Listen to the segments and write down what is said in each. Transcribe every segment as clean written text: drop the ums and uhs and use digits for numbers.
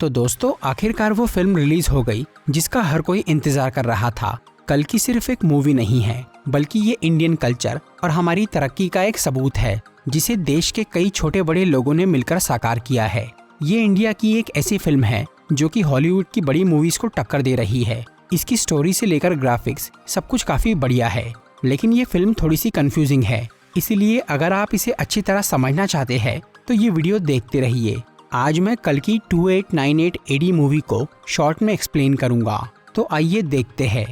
तो दोस्तों आखिरकार वो फिल्म रिलीज हो गई जिसका हर कोई इंतजार कर रहा था। कल्कि सिर्फ एक मूवी नहीं है बल्कि ये इंडियन कल्चर और हमारी तरक्की का एक सबूत है जिसे देश के कई छोटे बड़े लोगों ने मिलकर साकार किया है। ये इंडिया की एक ऐसी फिल्म है जो कि हॉलीवुड की बड़ी मूवीज को टक्कर दे रही है। इसकी स्टोरी से लेकर ग्राफिक्स सब कुछ काफी बढ़िया है, लेकिन ये फिल्म थोड़ी सी कंफ्यूजिंग है। इसीलिए अगर आप इसे अच्छी तरह समझना चाहते हैं तो ये वीडियो देखते रहिए। आज मैं कल्कि 2898 AD मूवी को शॉर्ट में एक्सप्लेन करूंगा, तो आइए देखते हैं।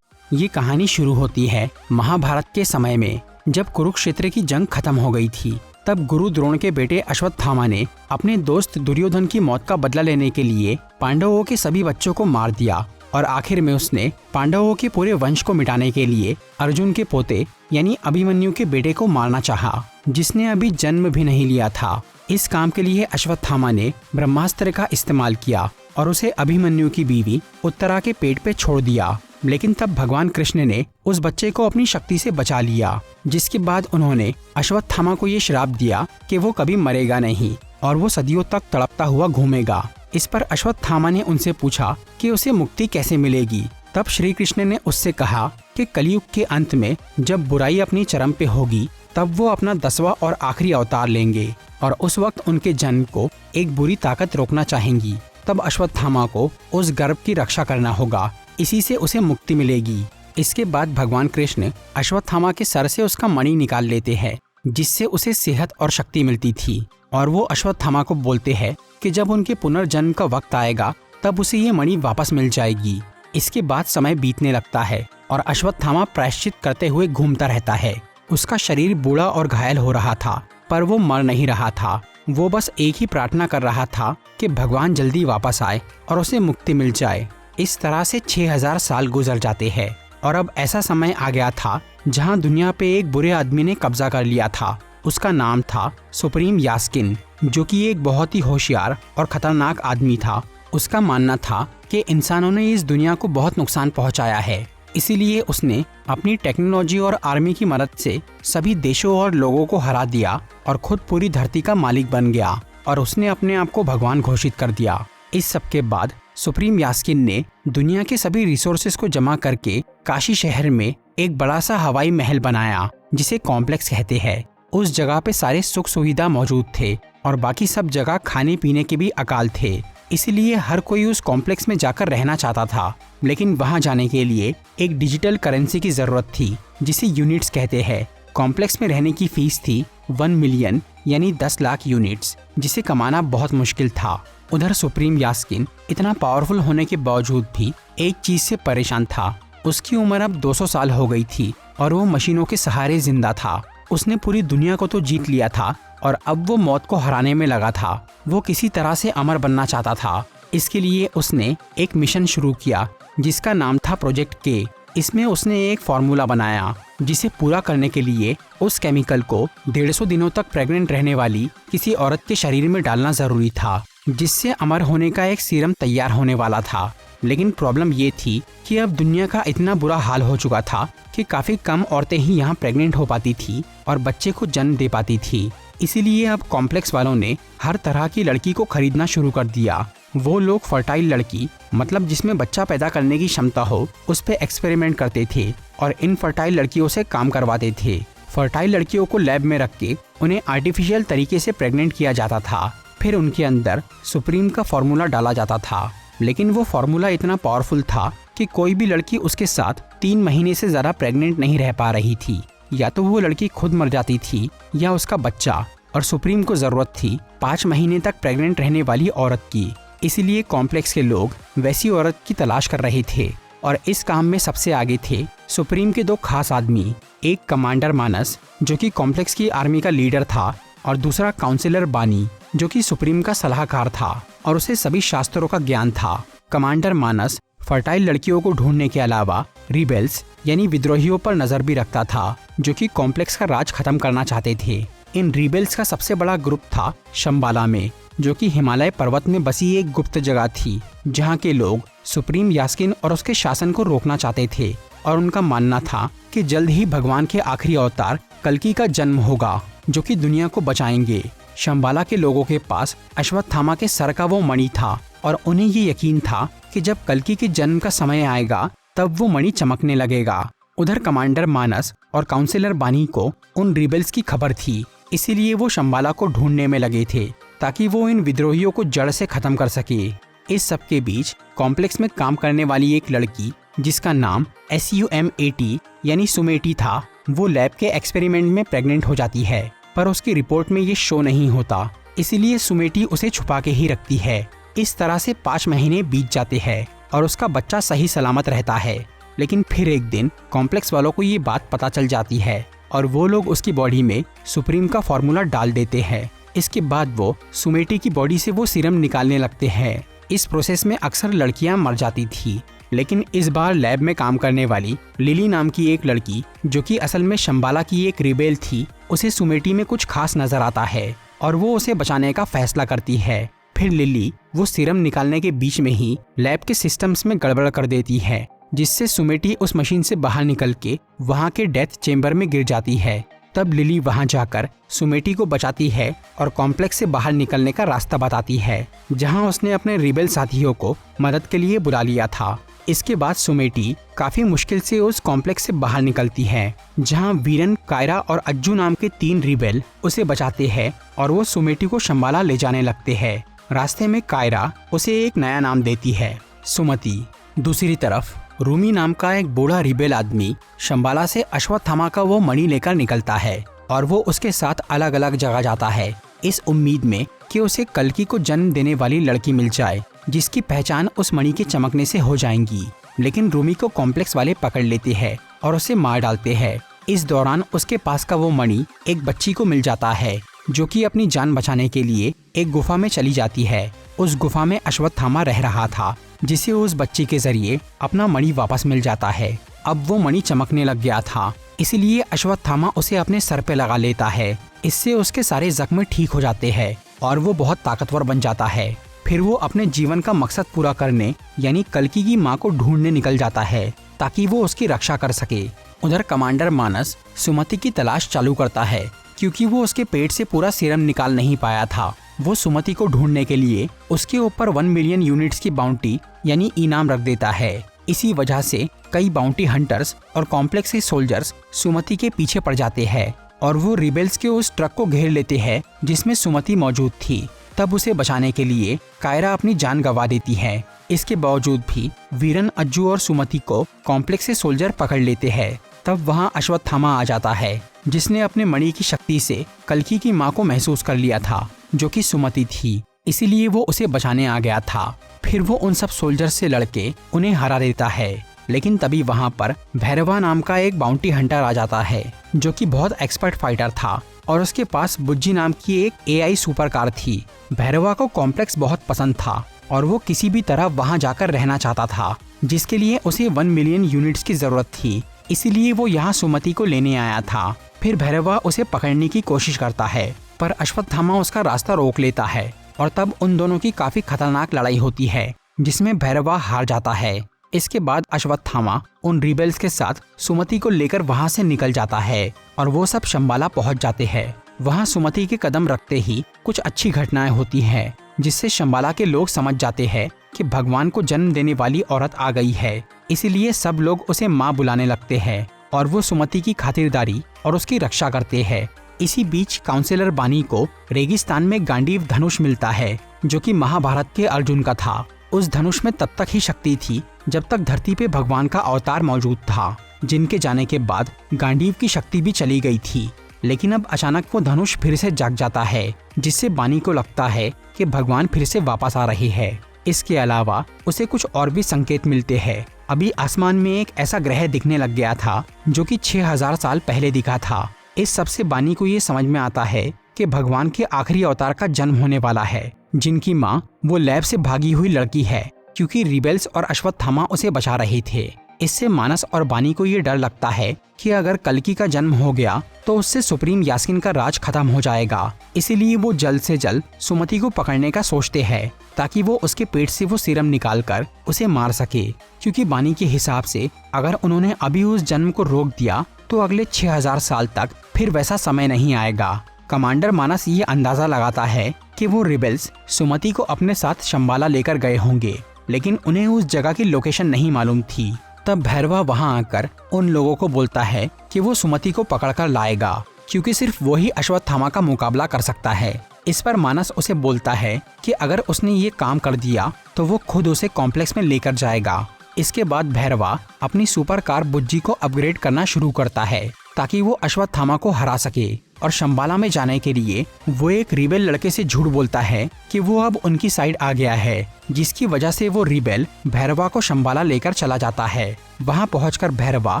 ये कहानी शुरू होती है महाभारत के समय में, जब कुरुक्षेत्र की जंग खत्म हो गई थी। तब गुरु द्रोण के बेटे अश्वत्थामा ने अपने दोस्त दुर्योधन की मौत का बदला लेने के लिए पांडवों के सभी बच्चों को मार दिया और आखिर में उसने पांडवों के पूरे वंश को मिटाने के लिए अर्जुन के पोते यानी अभिमन्यु के बेटे को मारना चाहा, जिसने अभी जन्म भी नहीं लिया था। इस काम के लिए अश्वत्थामा ने ब्रह्मास्त्र का इस्तेमाल किया और उसे अभिमन्यु की बीवी उत्तरा के पेट पे छोड़ दिया। लेकिन तब भगवान कृष्ण ने उस बच्चे को अपनी शक्ति से बचा लिया, जिसके बाद उन्होंने अश्वत्थामा को ये श्राप दिया कि वो कभी मरेगा नहीं और वो सदियों तक तड़पता हुआ घूमेगा। इस पर अश्वत्थामा ने उनसे पूछा कि उसे मुक्ति कैसे मिलेगी। तब श्री कृष्ण ने उससे कहा कि कलयुग के अंत में जब बुराई अपनी चरम पे होगी तब वो अपना 10वां और आखिरी अवतार लेंगे और उस वक्त उनके जन्म को एक बुरी ताकत रोकना चाहेंगी। तब अश्वत्थामा को उस गर्भ की रक्षा करना होगा, इसी से उसे मुक्ति मिलेगी। इसके बाद भगवान कृष्ण अश्वत्थामा के सर से उसका मणि निकाल लेते हैं, जिससे उसे सेहत और शक्ति मिलती थी। और वो अश्वत्थामा को बोलते हैं कि जब उनके पुनर्जन्म का वक्त आएगा तब उसे ये मणि वापस मिल जाएगी। इसके बाद समय बीतने लगता है और अश्वत्थामा प्रायश्चित करते हुए घूमता रहता है। उसका शरीर बूढ़ा और घायल हो रहा था, पर वो मर नहीं रहा था। वो बस एक ही प्रार्थना कर रहा था कि भगवान जल्दी वापस आए और उसे मुक्ति मिल जाए। इस तरह से 6000 साल गुजर जाते हैं और अब ऐसा समय आ गया था जहां दुनिया पे एक बुरे आदमी ने कब्जा कर लिया था। उसका नाम था सुप्रीम यास्किन, जो कि एक बहुत ही होशियार और खतरनाक आदमी था। उसका मानना था कि इंसानों ने इस दुनिया को बहुत नुकसान पहुंचाया है, इसीलिए उसने अपनी टेक्नोलॉजी और आर्मी की मदद से सभी देशों और लोगों को हरा दिया और खुद पूरी धरती का मालिक बन गया और उसने अपने आप को भगवान घोषित कर दिया। इस सब के बाद सुप्रीम यास्किन ने दुनिया के सभी रिसोर्सेज को जमा करके काशी शहर में एक बड़ा सा हवाई महल बनाया, जिसे कॉम्प्लेक्स कहते हैं। उस जगह पे सारे सुख सुविधा मौजूद थे और बाकी सब जगह खाने पीने के भी अकाल थे। इसलिए हर कोई उस कॉम्प्लेक्स में जाकर रहना चाहता था, लेकिन वहां जाने के लिए एक डिजिटल करेंसी की जरूरत थी, जिसे यूनिट्स कहते हैं। कॉम्प्लेक्स में रहने की फीस थी 1 मिलियन यानी 10 लाख यूनिट्स, जिसे कमाना बहुत मुश्किल था। उधर सुप्रीम यास्किन इतना पावरफुल होने के बावजूद भी एक चीज से परेशान था। उसकी उम्र अब 200 साल हो गई थी और वो मशीनों के सहारे जिंदा था। उसने पूरी दुनिया को तो जीत लिया था और अब वो मौत को हराने में लगा था। वो किसी तरह से अमर बनना चाहता था। इसके लिए उसने एक मिशन शुरू किया जिसका नाम था प्रोजेक्ट के। इसमें उसने एक फॉर्मूला बनाया जिसे पूरा करने के लिए उस केमिकल को 150 दिनों तक प्रेग्नेंट रहने वाली किसी औरत के शरीर में डालना जरूरी था, जिससे अमर होने का एक सीरम तैयार होने वाला था। लेकिन प्रॉब्लम ये थी कि अब दुनिया का इतना बुरा हाल हो चुका था कि काफी कम औरतें ही यहाँ प्रेग्नेंट हो पाती थी और बच्चे को जन्म दे पाती थी। इसीलिए अब कॉम्प्लेक्स वालों ने हर तरह की लड़की को खरीदना शुरू कर दिया। वो लोग फर्टाइल लड़की, मतलब जिसमें बच्चा पैदा करने की क्षमता हो, उस पे एक्सपेरिमेंट करते थे और इन फर्टाइल लड़कियों से काम करवाते थे। फर्टाइल लड़कियों को लैब में रख के उन्हें आर्टिफिशियल तरीके से प्रेग्नेंट किया जाता था। फिर उनके अंदर सुप्रीम का फॉर्मूला डाला जाता था, लेकिन वो फॉर्मूला इतना पावरफुल था कि कोई भी लड़की उसके साथ 3 महीने से ज्यादा प्रेग्नेंट नहीं रह पा रही थी। या तो वो लड़की खुद मर जाती थी या उसका बच्चा, और सुप्रीम को जरूरत थी 5 महीने तक प्रेग्नेंट रहने वाली औरत की। इसीलिए कॉम्प्लेक्स के लोग वैसी औरत की तलाश कर रहे थे और इस काम में सबसे आगे थे सुप्रीम के 2 खास आदमी। एक कमांडर मानस, जो कि कॉम्प्लेक्स की आर्मी का लीडर था, और दूसरा काउंसिलर बानी, जो कि सुप्रीम का सलाहकार था और उसे सभी शास्त्रों का ज्ञान था। कमांडर मानस फर्टाइल लड़कियों को ढूंढने के अलावा रिबेल्स यानी विद्रोहियों पर नजर भी रखता था, जो कि कॉम्प्लेक्स का राज खत्म करना चाहते थे। इन रिबेल्स का सबसे बड़ा ग्रुप था शंबाला में, जो कि हिमालय पर्वत में बसी एक गुप्त जगह थी, जहां के लोग सुप्रीम यास्किन और उसके शासन को रोकना चाहते थे। और उनका मानना था कि जल्द ही भगवान के आखिरी अवतार कल्कि का जन्म होगा जो कि दुनिया को बचाएंगे। शंबाला के लोगों के पास अश्वत्थामा के सर का वो मणि था और उन्हें ये यकीन था कि जब कल्कि के जन्म का समय आएगा तब वो मणि चमकने लगेगा। उधर कमांडर मानस और काउंसिलर बानी को उन रिबेल्स की खबर थी, इसीलिए वो शंबाला को ढूंढने में लगे थे ताकि वो इन विद्रोहियों को जड़ से खत्म कर सके। इस सब के बीच कॉम्प्लेक्स में काम करने वाली एक लड़की जिसका नाम SUMAT यानी सुमेटी था, वो लैब के एक्सपेरिमेंट में प्रेग्नेंट हो जाती है, पर उसकी रिपोर्ट में ये शो नहीं होता, इसीलिए सुमेटी उसे छुपा के ही रखती है। इस तरह से 5 महीने बीत जाते हैं और उसका बच्चा सही सलामत रहता है। लेकिन फिर एक दिन कॉम्प्लेक्स वालों को ये बात पता चल जाती है और वो लोग उसकी बॉडी में सुप्रीम का फॉर्मूला डाल देते हैं। इसके बाद वो सुमेटी की बॉडी से वो सीरम निकालने लगते हैं। इस प्रोसेस में अक्सर लड़कियां मर जाती थी, लेकिन इस बार लैब में काम करने वाली लिली नाम की एक लड़की जो कि असल में शंबाला की एक रिबेल थी, उसे सुमेटी में कुछ खास नजर आता है और वो उसे बचाने का फैसला करती है। फिर लिली वो सीरम निकालने के बीच में ही लैब के सिस्टम्स में गड़बड़ कर देती है, जिससे सुमेटी उस मशीन से बाहर निकल के वहाँ के डेथ चेम्बर में गिर जाती है। तब लिली वहाँ जाकर सुमेटी को बचाती है और कॉम्प्लेक्स से बाहर निकलने का रास्ता बताती है, जहाँ उसने अपने रिबेल साथियों को मदद के लिए बुला लिया था। इसके बाद सुमेटी काफी मुश्किल से उस कॉम्प्लेक्स से बाहर निकलती है, जहाँ वीरन, कायरा और अज्जू नाम के 3 रिबेल उसे बचाते हैं और वो सुमेटी को शंबाला ले जाने लगते हैं। रास्ते में कायरा उसे एक नया नाम देती है, सुमति। दूसरी तरफ रूमी नाम का एक बूढ़ा रिबेल आदमी शंबाला से अश्वत्थामा का वो मणि लेकर निकलता है और वो उसके साथ अलग अलग जगह जाता है, इस उम्मीद में कि उसे कल्कि को जन्म देने वाली लड़की मिल जाए जिसकी पहचान उस मणि के चमकने से हो जाएंगी। लेकिन रूमी को कॉम्प्लेक्स वाले पकड़ लेते हैं और उसे मार डालते हैं। इस दौरान उसके पास का वो मणि एक बच्ची को मिल जाता है जो कि अपनी जान बचाने के लिए एक गुफा में चली जाती है। उस गुफा में अश्वत्थामा रह रहा था, जिसे उस बच्ची के जरिए अपना मणि वापस मिल जाता है। अब वो मणि चमकने लग गया था, इसलिए अश्वत्थामा उसे अपने सर पे लगा लेता है। इससे उसके सारे जख्म ठीक हो जाते हैं और वो बहुत ताकतवर बन जाता है। फिर वो अपने जीवन का मकसद पूरा करने यानी कल्कि की माँ को ढूंढने निकल जाता है ताकि वो उसकी रक्षा कर सके। उधर कमांडर मानस सुमति की तलाश चालू करता है, क्योंकि वो उसके पेट से पूरा सीरम निकाल नहीं पाया था। वो सुमति को ढूंढने के लिए उसके ऊपर 1 मिलियन यूनिट्स की बाउंटी यानी इनाम रख देता है। इसी वजह से कई बाउंटी हंटर्स और कॉम्प्लेक्स के सोल्जर्स सुमति के पीछे पड़ जाते हैं और वो रिबेल्स के उस ट्रक को घेर लेते हैं जिसमें सुमति मौजूद थी। तब उसे बचाने के लिए कायरा अपनी जान गंवा देती है। इसके बावजूद भी वीरन, अज्जू और सुमति को कॉम्प्लेक्स से सोल्जर पकड़ लेते हैं। तब वहाँ अश्वत्थामा आ जाता है, जिसने अपने मणि की शक्ति से कल्कि की माँ को महसूस कर लिया था जो कि सुमति थी, इसीलिए वो उसे बचाने आ गया था। फिर वो उन सब सोल्जर से लड़के उन्हें हरा देता है। लेकिन तभी वहाँ पर भैरवा नाम का एक बाउंटी हंटर आ जाता है जो कि बहुत एक्सपर्ट फाइटर था और उसके पास बुज्जी नाम की एक AI सुपर कार थी। भैरवा को कॉम्प्लेक्स बहुत पसंद था और वो किसी भी तरह वहाँ जाकर रहना चाहता था, जिसके लिए उसे 1 मिलियन यूनिट्स की जरूरत थी। इसीलिए वो यहाँ सुमति को लेने आया था। फिर भैरवा उसे पकड़ने की कोशिश करता है, पर अश्वत्थामा उसका रास्ता रोक लेता है और तब उन दोनों की काफी खतरनाक लड़ाई होती है, जिसमें भैरवा हार जाता है। इसके बाद अश्वत्थामा उन रिबेल्स के साथ सुमति को लेकर वहां से निकल जाता है और वो सब शंबाला पहुंच जाते हैं। वहां सुमति के कदम रखते ही कुछ अच्छी घटनाएं होती हैं, जिससे शंबाला के लोग समझ जाते हैं कि भगवान को जन्म देने वाली औरत आ गई है। इसीलिए सब लोग उसे माँ बुलाने लगते हैं और वो सुमति की खातिरदारी और उसकी रक्षा करते हैं। इसी बीच काउंसिलर बानी को रेगिस्तान में गांडीव धनुष मिलता है जो कि महाभारत के अर्जुन का था। उस धनुष में तब तक ही शक्ति थी जब तक धरती पे भगवान का अवतार मौजूद था, जिनके जाने के बाद गांडीव की शक्ति भी चली गई थी। लेकिन अब अचानक वो धनुष फिर से जाग जाता है, जिससे बानी को लगता है कि भगवान फिर से वापस आ रहे हैं। इसके अलावा उसे कुछ और भी संकेत मिलते हैं। अभी आसमान में एक ऐसा ग्रह दिखने लग गया था जो कि 6000 साल पहले दिखा था। इस सबसे बानी को ये समझ में आता है कि भगवान के आखिरी अवतार का जन्म होने वाला है, जिनकी माँ वो लैब से भागी हुई लड़की है, क्योंकि रिबेल्स और अश्वत्थामा उसे बचा रहे थे। इससे मानस और बानी को ये डर लगता है कि अगर कल्कि का जन्म हो गया तो उससे सुप्रीम यास्किन का राज खत्म हो जाएगा। इसीलिए वो जल्द से जल्द सुमति को पकड़ने का सोचते हैं ताकि वो उसके पेट से वो सीरम निकालकर उसे मार सके, क्योंकि बानी के हिसाब से अगर उन्होंने अभी उस जन्म को रोक दिया तो अगले 6000 साल तक फिर वैसा समय नहीं आएगा। कमांडर मानस ये अंदाजा लगाता है कि वो रिबेल्स सुमति को अपने साथ शंबाला लेकर गए होंगे, लेकिन उन्हें उस जगह की लोकेशन नहीं मालूम थी। तब भैरवा वहां आकर उन लोगों को बोलता है कि वो सुमति को पकड़कर लाएगा, क्योंकि सिर्फ वो ही अश्वत्थामा का मुकाबला कर सकता है। इस पर मानस उसे बोलता है कि अगर उसने ये काम कर दिया तो वो खुद उसे कॉम्प्लेक्स में लेकर जाएगा। इसके बाद भैरवा अपनी सुपर कार बुज्जी को अपग्रेड करना शुरू करता है ताकि वो अश्वत्थामा को हरा सके, और शंबाला में जाने के लिए वो एक रिबेल लड़के से झूठ बोलता है कि वो अब उनकी साइड आ गया है, जिसकी वजह से वो रिबेल भैरवा को शंबाला लेकर चला जाता है। वहां पहुंचकर भैरवा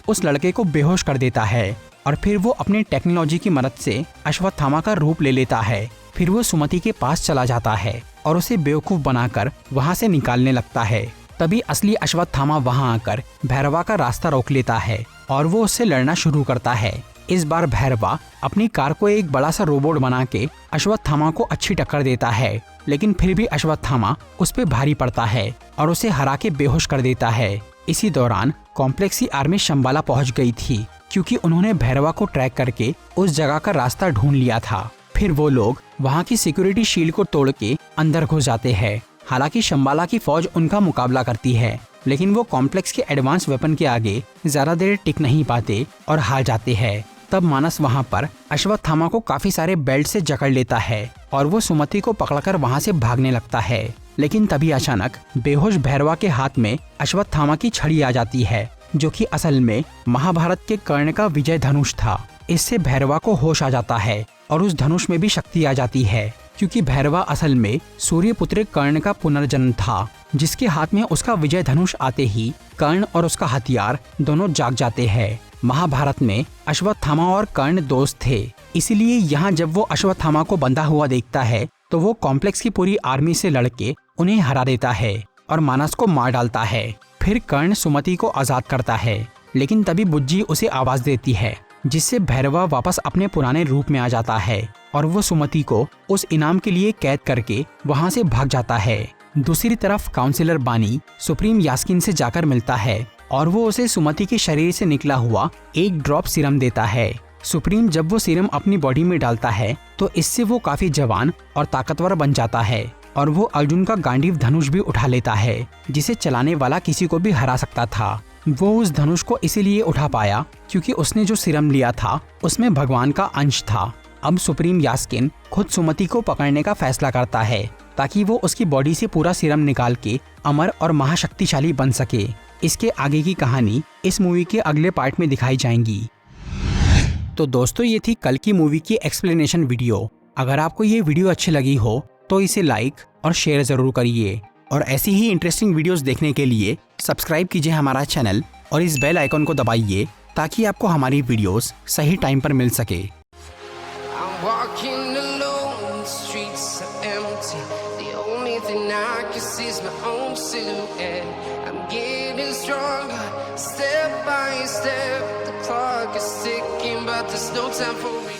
उस लड़के को बेहोश कर देता है और फिर वो अपनी टेक्नोलॉजी की मदद से अश्वत्थामा का रूप ले लेता है। फिर वो सुमति के पास चला जाता है और उसे बेवकूफ बनाकर वहां से निकालने लगता है। तभी असली अश्वत्थामा वहां आकर भैरवा का रास्ता रोक लेता है और वो उससे लड़ना शुरू करता है। इस बार भैरवा अपनी कार को एक बड़ा सा रोबोट बना के अश्वत्थामा को अच्छी टक्कर देता है, लेकिन फिर भी अश्वत्थामा उस पे भारी पड़ता है और उसे हरा के बेहोश कर देता है। इसी दौरान कॉम्प्लेक्स की आर्मी शंबाला पहुंच गई थी, क्योंकि उन्होंने भैरवा को ट्रैक करके उस जगह का रास्ता ढूंढ लिया था। फिर वो लोग वहाँ की सिक्योरिटी शील्ड को तोड़ के अंदर घुस जाते हैं। हालांकि शंबाला की फौज उनका मुकाबला करती है, लेकिन वो कॉम्प्लेक्स के एडवांस वेपन के आगे ज्यादा देर टिक नहीं पाते और हार जाते हैं। तब मानस वहाँ पर अश्वत्थामा को काफी सारे बेल्ट से जकड़ लेता है और वो सुमति को पकड़कर वहाँ से भागने लगता है। लेकिन तभी अचानक बेहोश भैरवा के हाथ में अश्वत्थामा की छड़ी आ जाती है, जो कि असल में महाभारत के कर्ण का विजय धनुष था। इससे भैरवा को होश आ जाता है और उस धनुष में भी शक्ति आ जाती है, क्योंकि भैरवा असल में सूर्यपुत्र कर्ण का पुनर्जन्म था, जिसके हाथ में उसका विजय धनुष आते ही कर्ण और उसका हथियार दोनों जाग जाते हैं। महाभारत में अश्वत्थामा और कर्ण दोस्त थे, इसीलिए यहाँ जब वो अश्वत्थामा को बंधा हुआ देखता है तो वो कॉम्प्लेक्स की पूरी आर्मी से लड़के उन्हें हरा देता है और मानस को मार डालता है। फिर कर्ण सुमति को आजाद करता है, लेकिन तभी बुज्जी उसे आवाज देती है, जिससे भैरवा वापस अपने पुराने रूप में आ जाता है और वो सुमति को उस इनाम के लिए कैद करके वहाँ से भाग जाता है। दूसरी तरफ काउंसिलर बानी सुप्रीम यास्किन से जाकर मिलता है और वो उसे सुमति के शरीर से निकला हुआ एक ड्रॉप सीरम देता है। सुप्रीम जब वो सीरम अपनी बॉडी में डालता है तो इससे वो काफी जवान और ताकतवर बन जाता है और वो अर्जुन का गांडीव धनुष भी उठा लेता है, जिसे चलाने वाला किसी को भी हरा सकता था। वो उस धनुष को इसीलिए उठा पाया क्योंकि उसने जो सीरम लिया था उसमें भगवान का अंश था। अब सुप्रीम यास्किन खुद सुमति को पकड़ने का फैसला करता है ताकि वो उसकी बॉडी से पूरा सीरम निकाल के अमर और महाशक्तिशाली बन सके। इसके आगे की कहानी इस मूवी के अगले पार्ट में दिखाई जाएंगी। तो दोस्तों, ये थी कल की मूवी की एक्सप्लेनेशन वीडियो। अगर आपको ये वीडियो अच्छी लगी हो तो इसे लाइक और शेयर जरूर करिए, और ऐसी ही इंटरेस्टिंग वीडियोस देखने के लिए सब्सक्राइब कीजिए हमारा चैनल और इस बेल आइकन को दबाइए ताकि आपको हमारी वीडियोस सही टाइम पर मिल सके। Step by step, the clock is ticking, but there's no time for me.